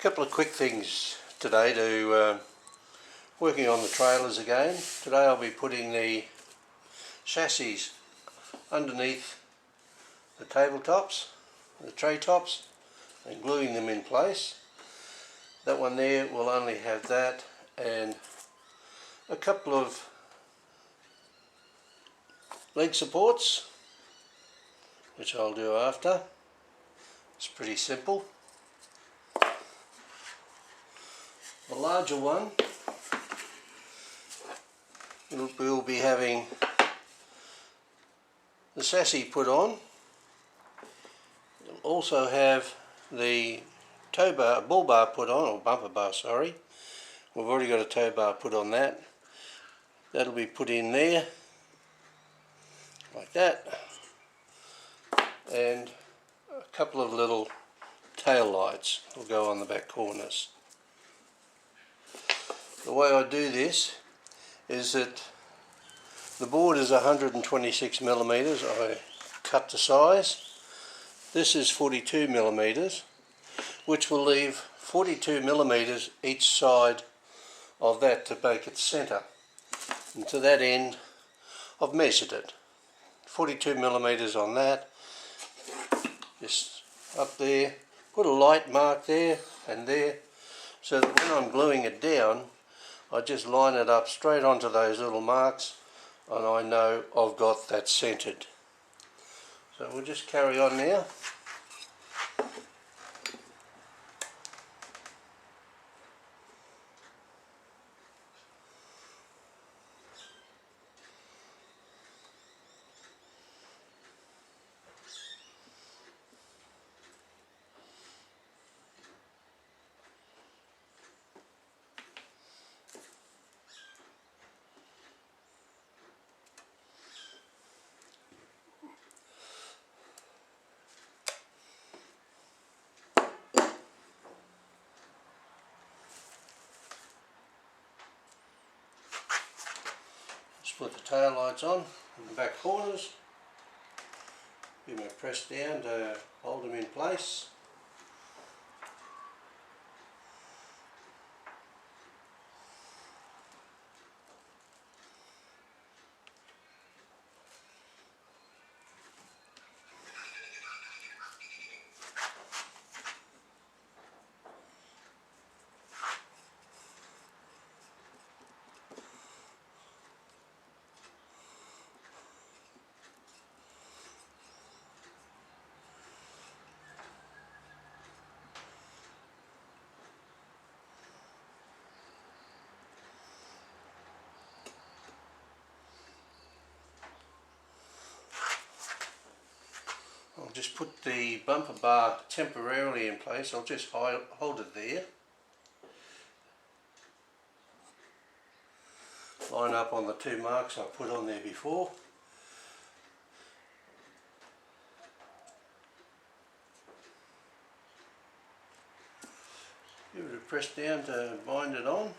Couple of quick things today to working on the trailers again. Today I'll be putting the chassis underneath the tabletops, the tray tops, and gluing them in place. That one there will only have that and a couple of leg supports, which I'll do after. It's pretty simple. The larger one, we'll be having the chassis put on. We'll also have the tow bar, bull bar put on, or bumper bar, sorry. We've already got a tow bar put on that. That'll be put in there, like that. And a couple of little tail lights will go on the back corners. The way I do this is that the board is 126 millimeters. I cut the size. This is 42 millimeters, which will leave 42 millimeters each side of that to make it center. And to that end, I've measured it. 42 millimeters on that. Just up there. Put a light mark there and there, so that when I'm gluing it down, I just line it up straight onto those little marks and I know I've got that centered. So we'll just carry on now. Put the tail lights on in the back corners. Give them a press down to hold them in place. I'll just put the bumper bar temporarily in place. I'll just hold it there. Line up on the two marks I put on there before. Give it a press down to bind it on.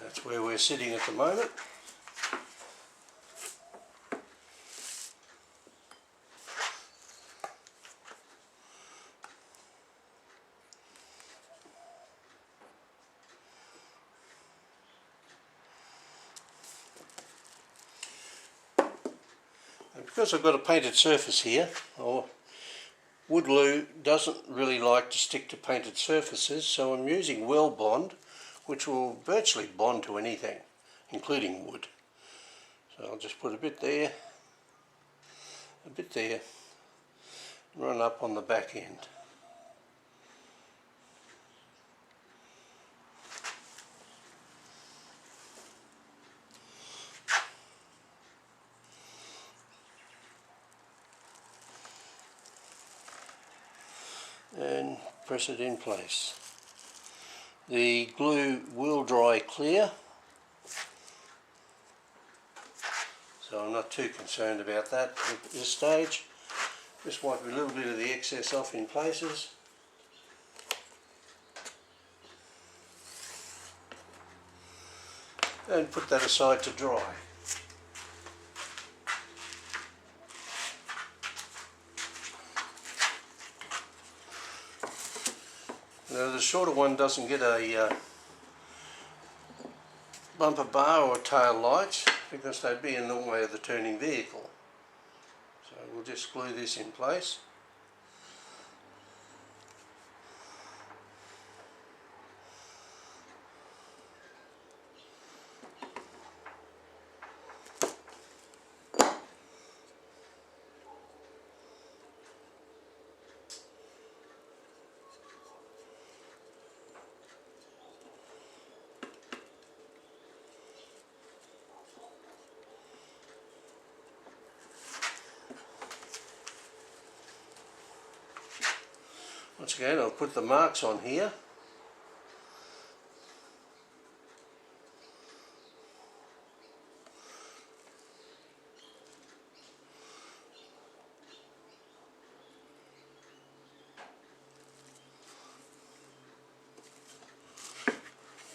That's where we're sitting at the moment. And because I've got a painted surface here, or wood glue doesn't really like to stick to painted surfaces, so I'm using well bond, which will virtually bond to anything, including wood. So I'll just put a bit there, and run up on the back end. And press it in place. The glue will dry clear, so I'm not too concerned about that at this stage. Just wipe a little bit of the excess off in places. and put that aside to dry. Now the shorter one doesn't get a bumper bar or tail lights because they'd be in the way of the turning vehicle. So we'll just glue this in place. Once again, I'll put the marks on here.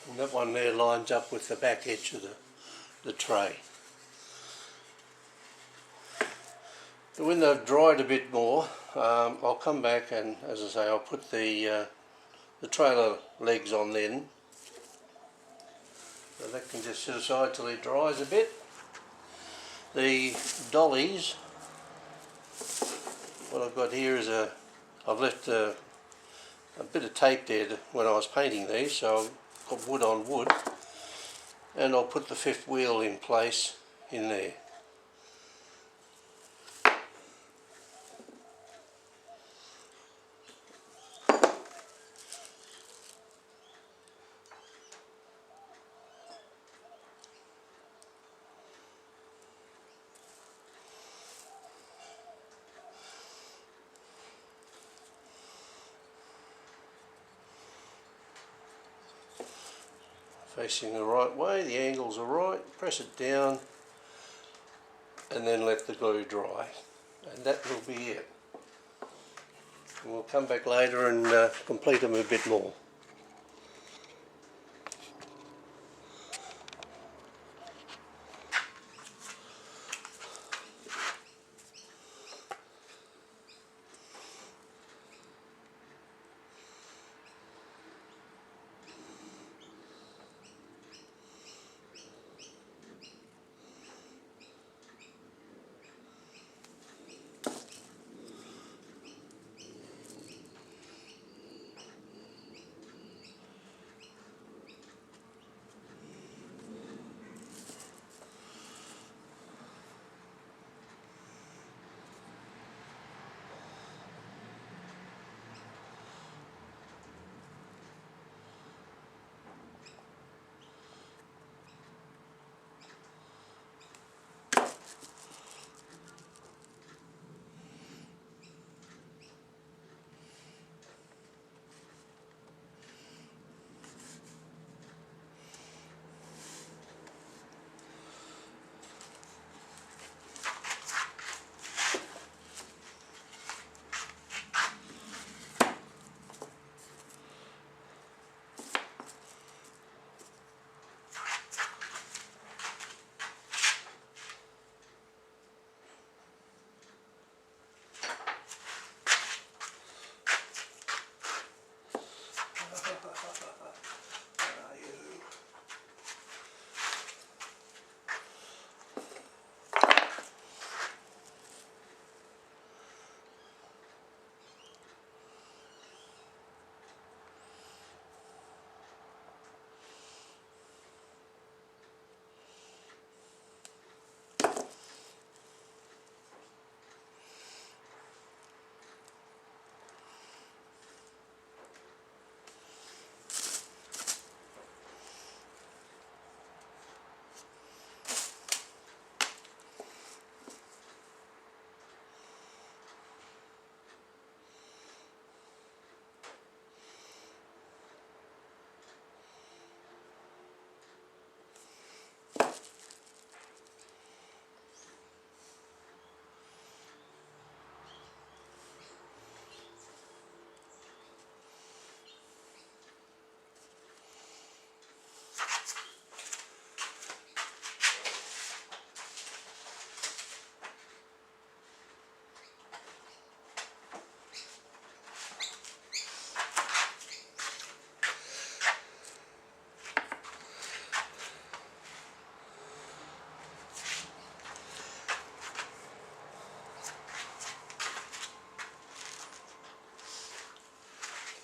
And that one there lines up with the back edge of the tray. But when they've dried a bit more, I'll come back and, as I say, I'll put the trailer legs on then. So that can just sit aside till it dries a bit. The dollies, what I've got here is I've left a bit of tape there when I was painting these, so I've got wood on wood, and I'll put the fifth wheel in place in there. Facing the right way, the angles are right, press it down and then let the glue dry, and that will be it. And we'll come back later and complete them a bit more.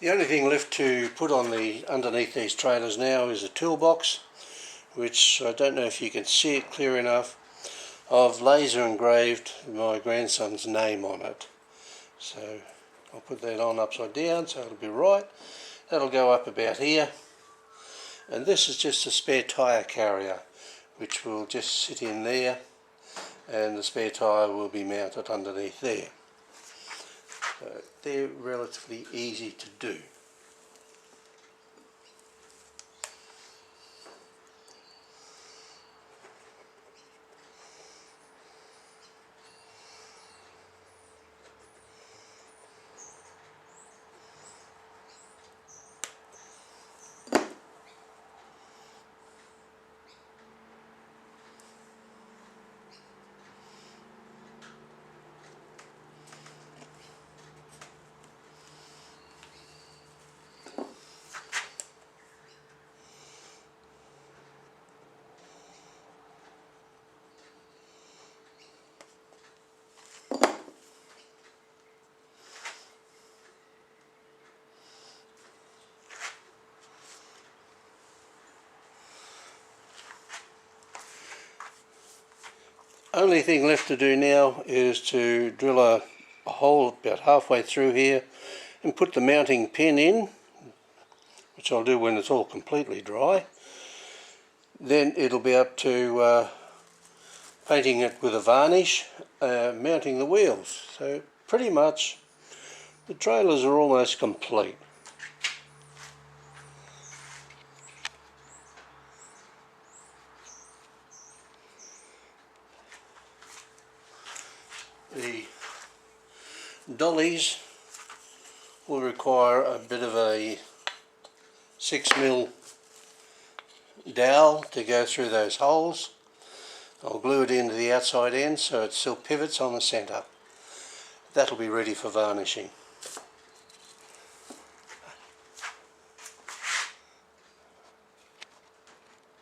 The only thing left to put on underneath these trailers now is a toolbox, which I don't know if you can see it clear enough. I've laser engraved my grandson's name on it. So I'll put that on upside down so it'll be right. That'll go up about here. And this is just a spare tyre carrier, which will just sit in there, and the spare tyre will be mounted underneath there. So they're relatively easy to do. Only thing left to do now is to drill a hole about halfway through here and put the mounting pin in, which I'll do when it's all completely dry. Then it'll be up to painting it with a varnish, mounting the wheels. So pretty much the trailers are almost complete. The dollies will require a bit of a 6mm dowel to go through those holes. I'll glue it into the outside end so it still pivots on the centre. That'll be ready for varnishing.